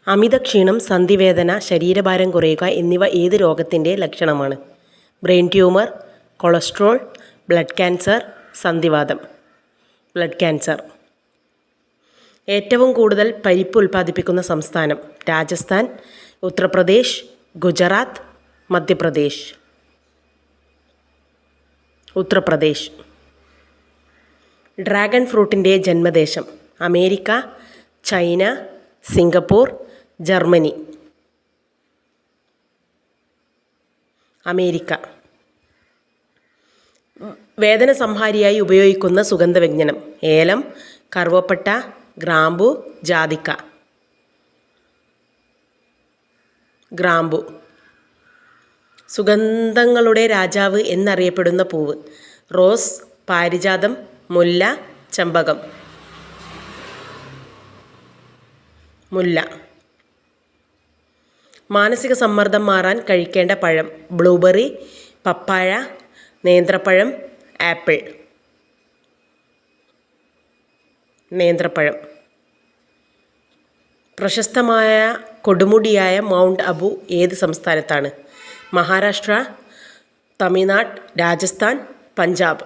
അമിതക്ഷീണം, സന്ധിവേദന, ശരീരഭാരം കുറയുക എന്നിവ ഏത് രോഗത്തിൻ്റെ ലക്ഷണമാണ്? Brain tumour, cholesterol, blood cancer, സന്ധിവാതം. Blood cancer. ഏറ്റവും കൂടുതൽ പരിപ്പ് ഉൽപ്പാദിപ്പിക്കുന്ന സംസ്ഥാനം? രാജസ്ഥാൻ, ഉത്തർപ്രദേശ്, ഗുജറാത്ത്, മധ്യപ്രദേശ്. ഉത്തർപ്രദേശ്. ഡ്രാഗൺ ഫ്രൂട്ടിൻ്റെ ജന്മദേശം? America, China, Singapore, Germany. America. വേദന സംഹാരിയായി ഉപയോഗിക്കുന്ന സുഗന്ധവ്യഞ്ജനം? ഏലം, കറുവപ്പട്ട, ഗ്രാമ്പു, ജാതിക്ക. ഗ്രാമ്പു. സുഗന്ധങ്ങളുടെ രാജാവ് എന്നറിയപ്പെടുന്ന പൂവ്? റോസ്, പാരിജാതം, മുല്ല, ചെമ്പകം. മുല്ല. മാനസിക സമ്മർദ്ദം മാറാൻ കഴിക്കേണ്ട പഴം? ബ്ലൂബെറി, പപ്പായ, നേന്ത്രപ്പഴം, ആപ്പിൾ. നേന്ത്രപ്പഴം. പ്രശസ്തമായ കൊടുമുടിയായ മൗണ്ട് അബു ഏത് സംസ്ഥാനത്താണ്? മഹാരാഷ്ട്ര, തമിഴ്നാട്, രാജസ്ഥാൻ, പഞ്ചാബ്.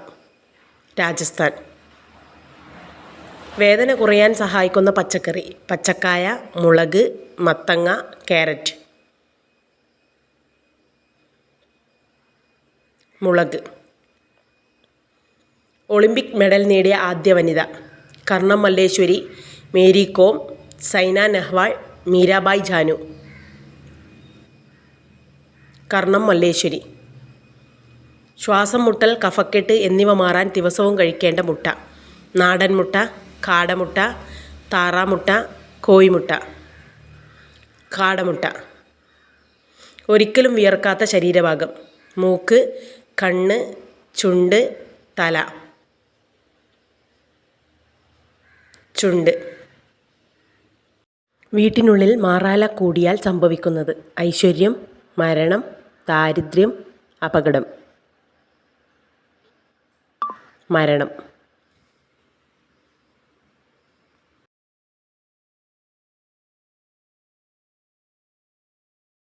രാജസ്ഥാൻ. വേദന കുറയാൻ സഹായിക്കുന്ന പച്ചക്കറി? പച്ചക്കായ, മുളക്, മത്തങ്ങ, ക്യാരറ്റ്. മുളക്. ഒളിമ്പിക് മെഡൽ നേടിയ ആദ്യ വനിത? Karnam Malleshwari, Mary com, Saina Nehwal, Mirabai Chanu. കർണം മല്ലേശ്വരി. ശ്വാസം മുട്ടൽ, കഫക്കെട്ട് എന്നിവ മാറാൻ ദിവസവും കഴിക്കേണ്ട മുട്ട? നാടൻ മുട്ട, കാടമുട്ട, താറാമുട്ട, കോഴിമുട്ട. കാടമുട്ട. ഒരിക്കലും വിയർക്കാത്ത ശരീരഭാഗം? മൂക്ക്, കണ്ണ്, ചുണ്ട്, തല. ചുണ്ട്. വീട്ടിനുള്ളിൽ മാറാല കൂടിയാൽ സംഭവിക്കുന്നത്? ഐശ്വര്യം, മരണം, ദാരിദ്ര്യം, അപകടം. മരണം.